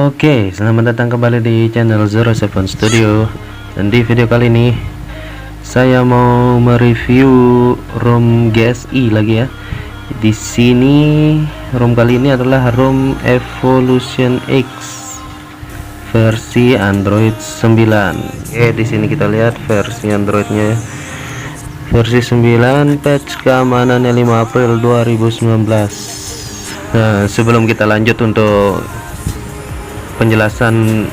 Oke, selamat datang kembali di channel Zero Seven Studio. Dan di video kali ini saya mau mereview ROM GSI lagi ya. Di sini ROM kali ini adalah ROM Evolution X versi Android 9. Oke, di sini kita lihat versi Androidnya. Versi 9, patch keamanannya 5 April 2019. Nah, sebelum kita lanjut untuk penjelasan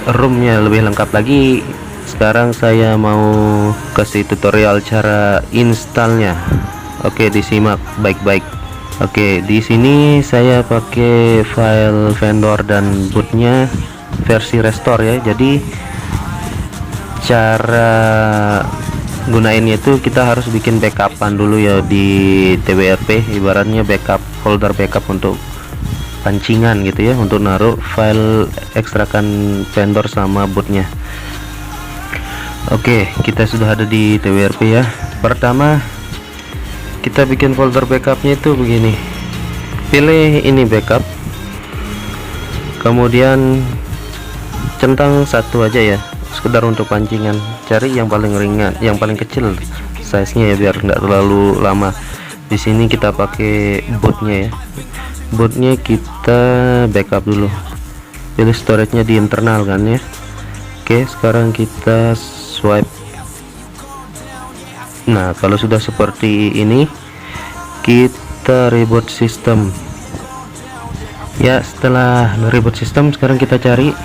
ROM-nya lebih lengkap lagi, sekarang saya mau kasih tutorial cara installnya. Oke, disimak baik-baik. Oke, di sini saya pakai file vendor dan bootnya versi restore ya. Jadi cara gunainnya itu kita harus bikin backupan dulu ya di TWRP, ibaratnya backup, folder backup untuk pancingan gitu ya, untuk naruh file ekstrakan vendor sama bootnya. Oke, kita sudah ada di TWRP ya. Pertama kita bikin folder backupnya itu begini, pilih ini backup, kemudian centang satu aja ya, sekedar untuk pancingan. Cari yang paling ringan, yang paling kecil size nya ya, biar nggak terlalu lama. Di sini kita pakai bootnya ya, bootnya kita backup dulu, pilih storage nya di internal kan ya. Oke, sekarang kita swipe. Nah, kalau sudah seperti ini kita reboot sistem ya. Setelah reboot sistem, sekarang kita cari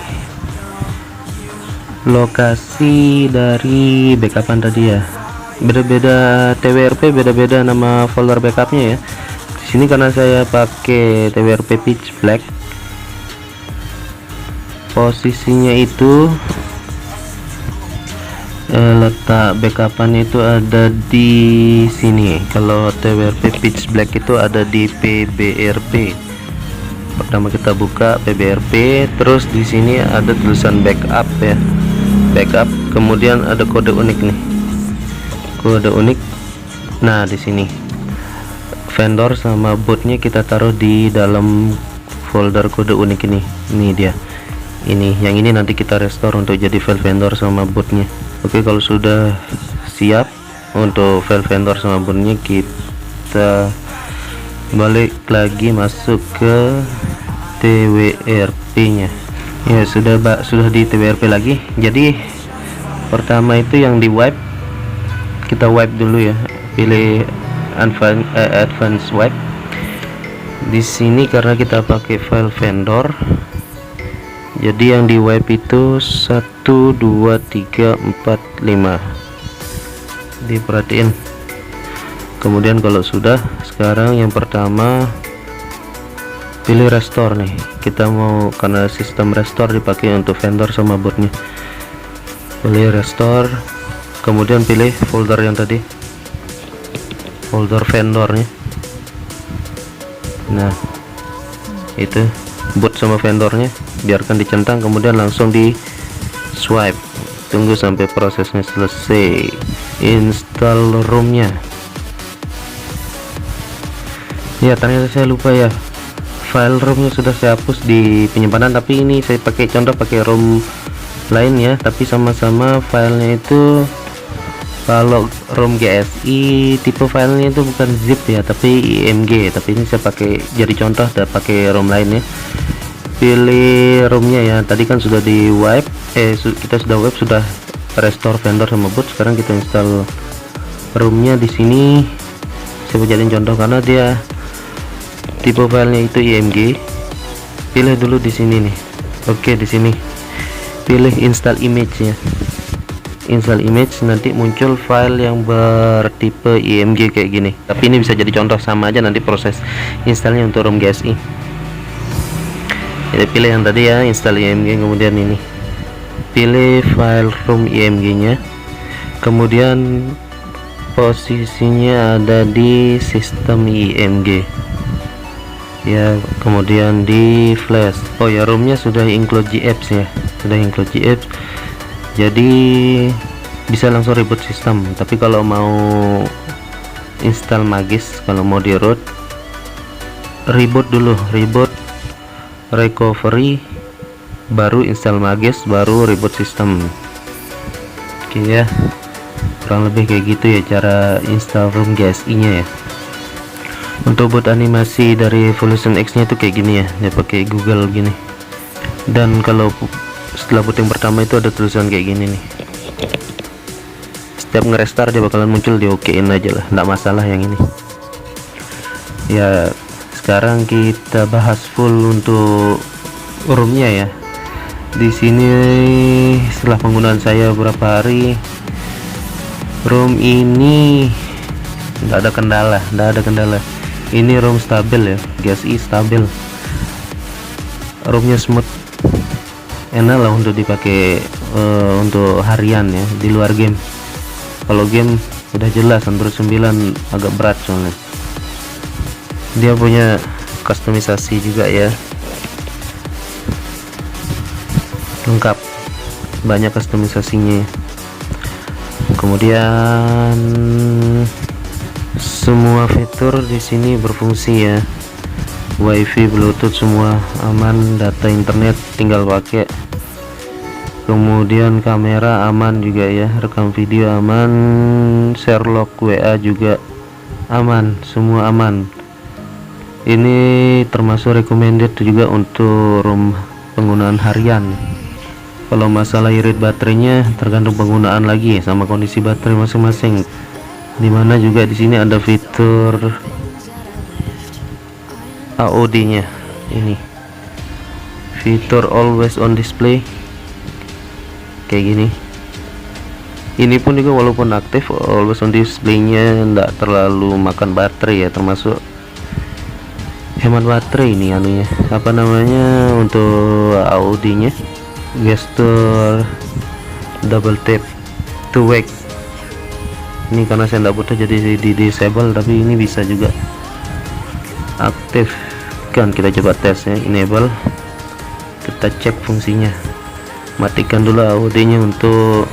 lokasi dari backupan tadi ya. Beda-beda TWRP, beda-beda nama folder backupnya ya. Di sini karena saya pakai TWRP pitch black, posisinya itu letak backupannya itu ada di sini. Kalau TWRP pitch black itu ada di PBRP. Pertama kita buka PBRP, terus di sini ada tulisan backup ya, backup, kemudian ada kode unik nih, kode unik. Nah, di sini vendor sama bootnya kita taruh di dalam folder kode unik ini. Ini dia, ini yang ini nanti kita restore untuk jadi file vendor sama bootnya. Oke, kalau sudah siap untuk file vendor sama bootnya, kita balik lagi masuk ke TWRP nya ya. Sudah di TWRP lagi. Jadi pertama itu yang di wipe, kita wipe dulu ya, pilih advance wipe. Di sini karena kita pakai file vendor, jadi yang di wipe itu 1 2 3 4 5, diperhatiin. Kemudian kalau sudah, sekarang yang pertama pilih restore nih. Kita mau, karena sistem restore dipakai untuk vendor sama bootnya, pilih restore, kemudian pilih folder yang tadi, folder vendornya. Nah, itu boot sama vendornya biarkan dicentang, kemudian langsung di swipe. Tunggu sampai prosesnya selesai. Install ROM-nya. Ya, ternyata saya lupa ya, file ROM-nya sudah saya hapus di penyimpanan, tapi ini saya pakai contoh pakai ROM lain ya, tapi sama-sama filenya itu, kalau ROM GSI tipe filenya itu bukan zip ya, tapi IMG. Tapi ini saya pakai jadi contoh, dan pakai ROM lain ya. Pilih ROM-nya ya, tadi kan sudah di wipe, kita sudah wipe, sudah restore vendor sama boot. Sekarang kita install ROM-nya. Di sini saya jadiin contoh karena dia tipe filenya itu IMG. Pilih dulu di sini nih. Oke, di sini pilih install image ya, install image. Nanti muncul file yang bertipe IMG kayak gini, tapi ini bisa jadi contoh, sama aja nanti proses installnya untuk ROM GSI. Jadi pilih yang tadi ya, install IMG, kemudian ini pilih file ROM IMG nya, kemudian posisinya ada di sistem IMG ya, kemudian di flash. Oh ya, ROM-nya sudah include GApps ya, sudah include GApps, jadi bisa langsung reboot sistem. Tapi kalau mau install Magis, kalau mau di root, reboot dulu, reboot recovery baru install Mages, baru reboot sistem. Oke ya, kurang lebih kayak gitu ya cara install ROM GSI nya ya. Untuk buat animasi dari Evolution X nya itu kayak gini ya, dia pakai Google gini. Dan kalau setelah booting pertama itu ada tulisan kayak gini nih, setiap nge-restart dia bakalan muncul, di okein aja lah, nggak masalah yang ini ya. Sekarang kita bahas full untuk ROM-nya ya. Di sini setelah penggunaan saya beberapa hari, ROM ini nggak ada kendala. Ini ROM stabil ya, GSI stabil, ROM-nya smooth, enak lah untuk dipakai untuk harian ya, di luar game. Kalau game udah jelas Android 9 agak berat soalnya. Dia punya kustomisasi juga ya, lengkap, banyak kustomisasinya. Kemudian semua fitur di sini berfungsi ya, WiFi, Bluetooth semua aman, data internet tinggal pakai. Kemudian kamera aman juga ya, rekam video aman, share log WA juga aman, semua aman. Ini termasuk recommended juga untuk ROM penggunaan harian. Kalau masalah irit baterainya tergantung penggunaan lagi sama kondisi baterai masing-masing. Dimana juga di sini ada fitur AOD-nya, ini fitur always on display kayak gini. Ini pun juga walaupun aktif always on display-nya enggak terlalu makan baterai ya, termasuk hemat baterai ini anunya, apa namanya, untuk AOD-nya gesture double tap to wake. Ini karena saya enggak butuh jadi di disable, tapi ini bisa juga aktif kan. Kita coba tes ya, enable, kita cek fungsinya. Matikan dulu AOD-nya untuk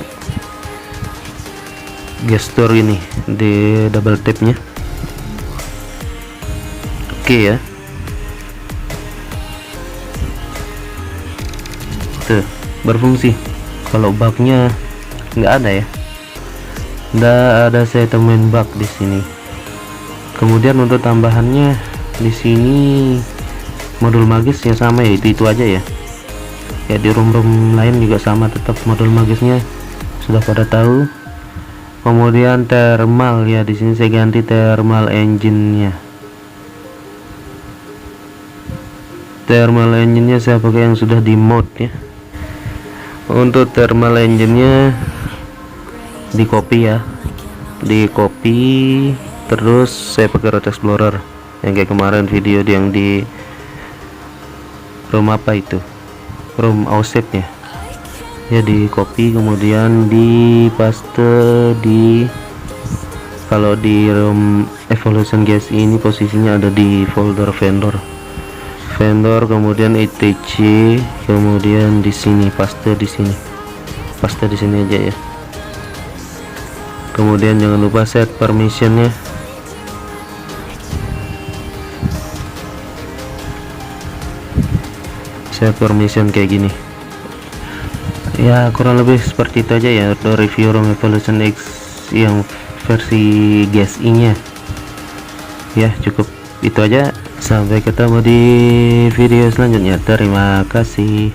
gesture ini di double tap-nya. Oke ya, tuh berfungsi. Kalau bugnya nggak ada ya, nggak ada saya temuin bug di sini. Kemudian untuk tambahannya di sini modul Mages ya sama ya, itu aja ya. Ya di ROM-ROM lain juga sama, tetap modul Magesnya sudah pada tahu. Kemudian thermal ya, di sini saya ganti thermal engine-nya. Thermal engine-nya saya pakai yang sudah di mode ya. Untuk thermal engine-nya di copy ya, di copy, terus saya pakai Root Explorer yang kayak kemarin video yang di ROM apa itu, ROM offset ya, ya di copy kemudian di paste di, kalau di ROM Evolution GSI ini posisinya ada di folder vendor, kemudian etc, kemudian di sini paste di sini aja ya. Kemudian jangan lupa set permissionnya, set permission kayak gini ya. Kurang lebih seperti itu aja ya untuk review ROM Evolution X yang versi GSI nya ya. Cukup itu aja, sampai ketemu di video selanjutnya. Terima kasih.